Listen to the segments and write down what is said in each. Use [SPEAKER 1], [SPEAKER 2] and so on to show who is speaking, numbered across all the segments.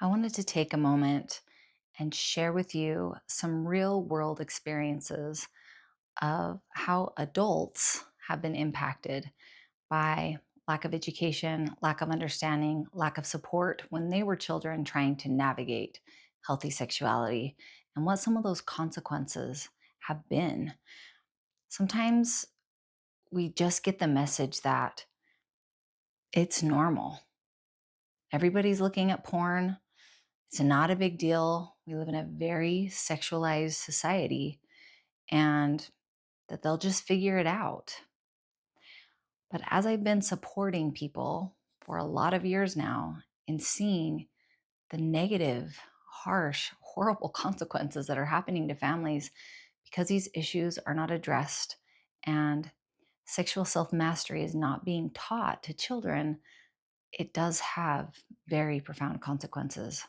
[SPEAKER 1] I wanted to take a moment and share with you some real world experiences of how adults have been impacted by lack of education, lack of understanding, lack of support when they were children trying to navigate healthy sexuality and what some of those consequences have been. Sometimes we just get the message that it's normal. Everybody's looking at porn. It's not a big deal. We live in a very sexualized society and that they'll just figure it out. But as I've been supporting people for a lot of years now and seeing the negative, harsh, horrible consequences that are happening to families because these issues are not addressed and sexual self mastery is not being taught to children, it does have very profound consequences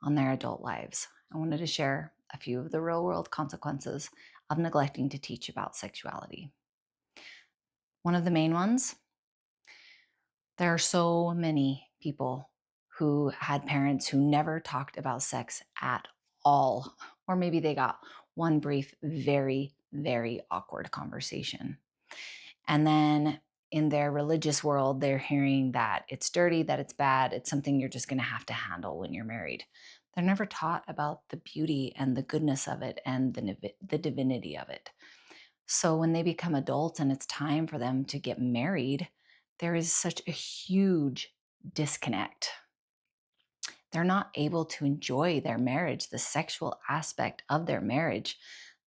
[SPEAKER 1] on their adult lives. I wanted to share a few of the real world consequences of neglecting to teach about sexuality. One of the main ones, there are so many people who had parents who never talked about sex at all, or maybe they got one brief, very, very awkward conversation. And then in their religious world, they're hearing that it's dirty, that it's bad, it's something you're just going to have to handle when you're married. They're never taught about the beauty and the goodness of it and the divinity of it. So when they become adults and it's time for them to get married, there is such a huge disconnect. They're not able to enjoy their marriage, the sexual aspect of their marriage,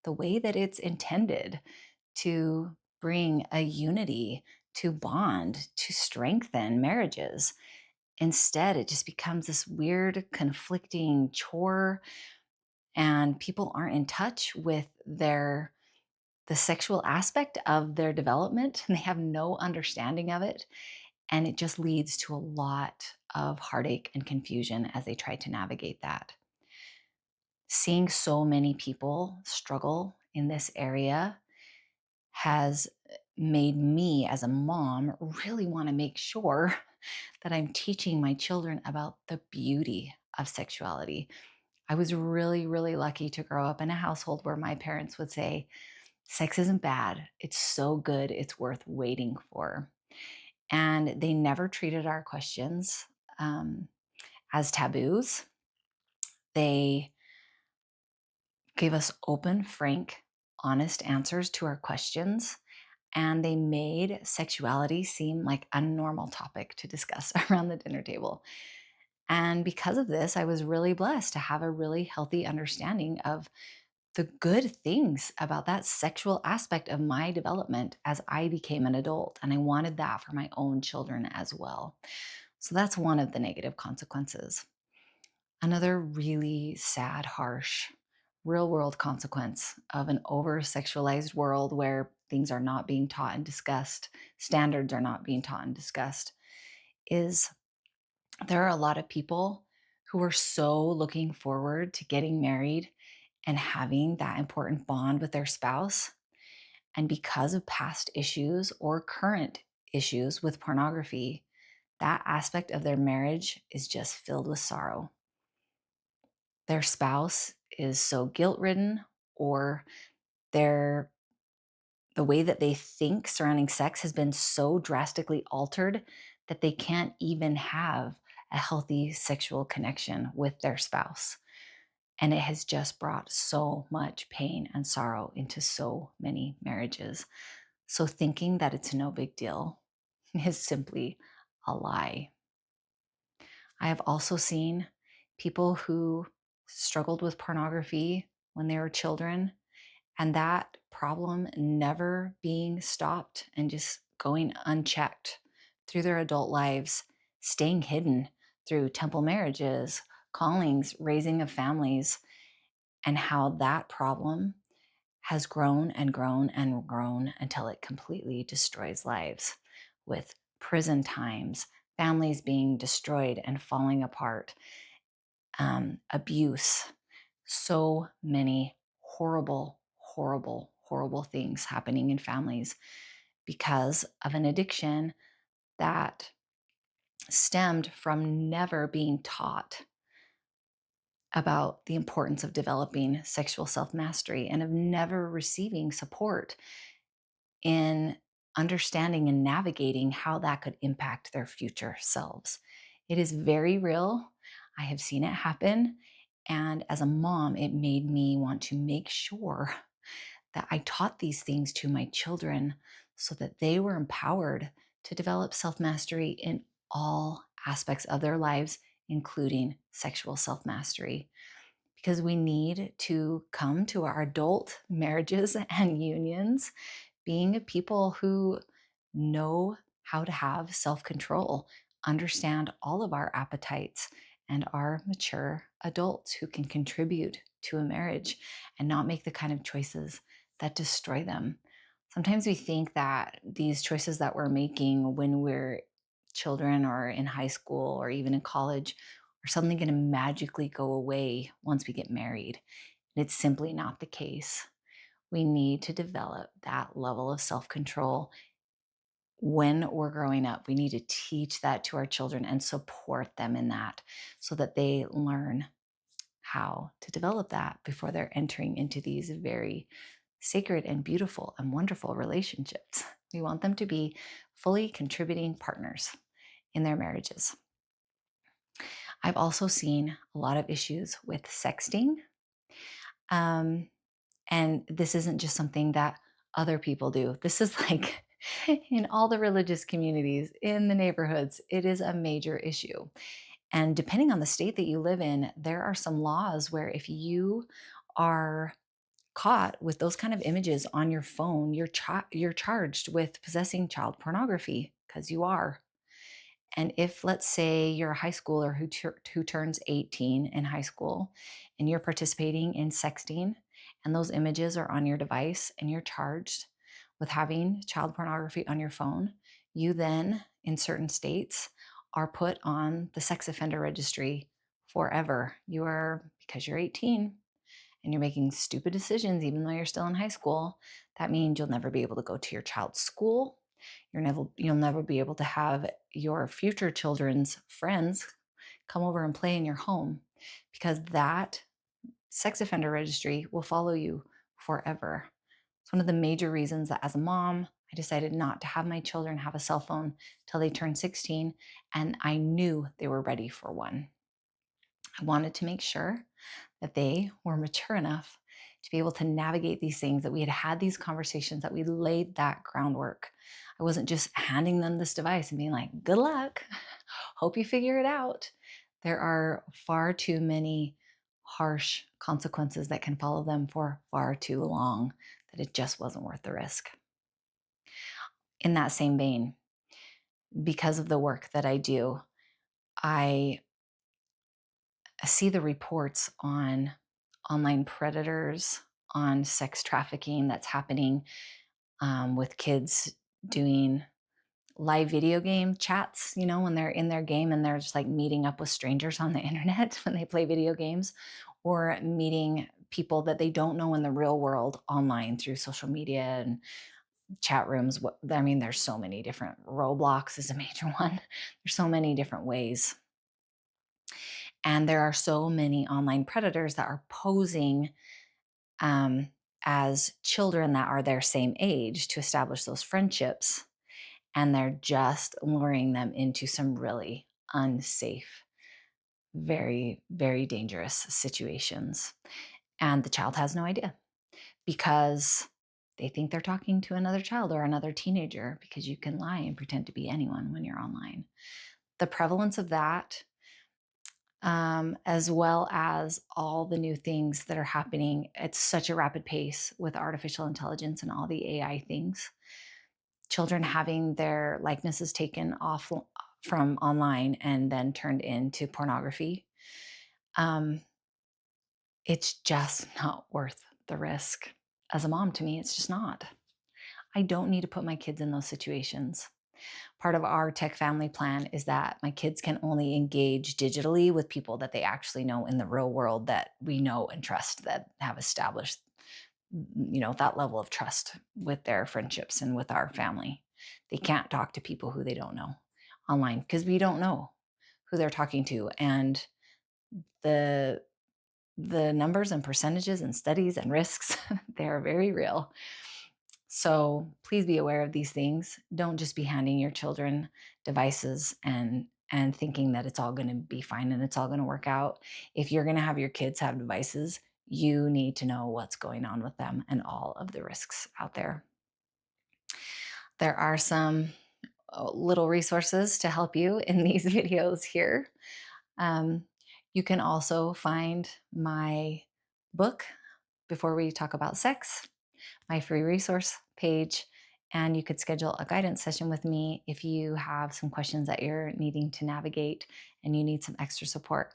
[SPEAKER 1] the way that it's intended to bring a unity, to bond, to strengthen marriages. Instead, it just becomes this weird, conflicting chore, and people aren't in touch with the sexual aspect of their development. They have no understanding of it. And it just leads to a lot of heartache and confusion as they try to navigate that. Seeing so many people struggle in this area has made me, as a mom, really want to make sure that I'm teaching my children about the beauty of sexuality. I was really, really lucky to grow up in a household where my parents would say, sex isn't bad. It's so good. It's worth waiting for. And they never treated our questions as taboos. They gave us open, frank, honest answers to our questions. And they made sexuality seem like a normal topic to discuss around the dinner table. And because of this, I was really blessed to have a really healthy understanding of the good things about that sexual aspect of my development as I became an adult. And I wanted that for my own children as well. So that's one of the negative consequences. Another really sad, harsh, real world consequence of an over sexualized world where things are not being taught and discussed, standards are not being taught and discussed, is there are a lot of people who are so looking forward to getting married and having that important bond with their spouse. And because of past issues or current issues with pornography, that aspect of their marriage is just filled with sorrow. Their spouse is so guilt ridden, or their the way that they think surrounding sex has been so drastically altered that they can't even have a healthy sexual connection with their spouse. And it has just brought so much pain and sorrow into so many marriages. So thinking that it's no big deal is simply a lie. I have also seen people who struggled with pornography when they were children, and that problem never being stopped and just going unchecked through their adult lives, staying hidden through temple marriages, callings, raising of families, and how that problem has grown and grown and grown until it completely destroys lives with prison times, families being destroyed and falling apart, abuse, so many horrible, horrible, horrible things happening in families because of an addiction that stemmed from never being taught about the importance of developing sexual self mastery and of never receiving support in understanding and navigating how that could impact their future selves. It is very real. I have seen it happen. And as a mom, it made me want to make sure that I taught these things to my children so that they were empowered to develop self mastery in all aspects of their lives, including sexual self mastery. Because we need to come to our adult marriages and unions being people who know how to have self control, understand all of our appetites, and are mature adults who can contribute to a marriage and not make the kind of choices that destroy them. Sometimes we think that these choices that we're making when we're children or in high school or even in college are suddenly going to magically go away once we get married. And it's simply not the case. We need to develop that level of self control when we're growing up. We need to teach that to our children and support them in that so that they learn how to develop that before they're entering into these very sacred and beautiful and wonderful relationships. We want them to be fully contributing partners in their marriages. I've also seen a lot of issues with sexting. Um, And this isn't just something that other people do. This is like in all the religious communities, in the neighborhoods, it is a major issue. And depending on the state that you live in, there are some laws where if you are caught with those kind of images on your phone, you're charged with possessing child pornography because you are. And if, let's say, you're a high schooler who turns 18 in high school and you're participating in sexting and those images are on your device and you're charged with having child pornography on your phone, you then, in certain states, are put on the sex offender registry forever. You are, because you're 18 and you're making stupid decisions, even though you're still in high school, that means you'll never be able to go to your child's school. You'll never be able to have your future children's friends come over and play in your home because that sex offender registry will follow you forever. It's one of the major reasons that as a mom, I decided not to have my children have a cell phone till they turned 16, and I knew they were ready for one. I wanted to make sure that they were mature enough to be able to navigate these things, that we had had these conversations, that we laid that groundwork. I wasn't just handing them this device and being like, good luck, hope you figure it out. There are far too many harsh consequences that can follow them for far too long that it just wasn't worth the risk. In that same vein, because of the work that I do, I see the reports on online predators, on sex trafficking that's happening with kids doing live video game chats, when they're in their game and they're just like meeting up with strangers on the internet when they play video games, or meeting people that they don't know in the real world online through social media and chat rooms. I mean, there's so many different. Roblox is a major one. There's so many different ways. And there are so many online predators that are posing um, as children that are their same age to establish those friendships. And they're just luring them into some really unsafe, very, very dangerous situations. And the child has no idea because they think they're talking to another child or another teenager, because you can lie and pretend to be anyone when you're online. The prevalence of that, as well as all the new things that are happening at such a rapid pace with artificial intelligence and all the AI things. Children having their likenesses taken off from online and then turned into pornography. Um, it's just not worth the risk. As a mom, to me, it's just not. I don't need to put my kids in those situations. Part of our tech family plan is that my kids can only engage digitally with people that they actually know in the real world, that we know and trust, that have established, that level of trust with their friendships and with our family. They can't talk to people who they don't know online because we don't know who they're talking to. And the the numbers and percentages and studies and risks, they are very real. So please be aware of these things. Don't just be handing your children devices and thinking that it's all going to be fine and it's all going to work out. If you're going to have your kids have devices, you need to know what's going on with them and all of the risks out there. There are some little resources to help you in these videos here. Um, you can also find my book, Before We Talk About Sex, my free resource page, and you could schedule a guidance session with me if you have some questions that you're needing to navigate and you need some extra support.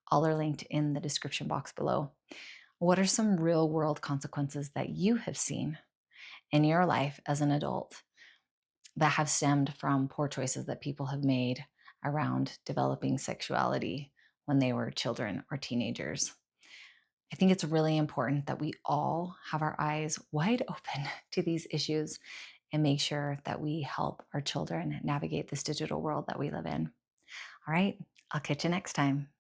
[SPEAKER 1] All are linked in the description box below. What are some real world consequences that you have seen in your life as an adult that have stemmed from poor choices that people have made around developing sexuality when they were children or teenagers? I think it's really important that we all have our eyes wide open to these issues and make sure that we help our children navigate this digital world that we live in. All right, I'll catch you next time.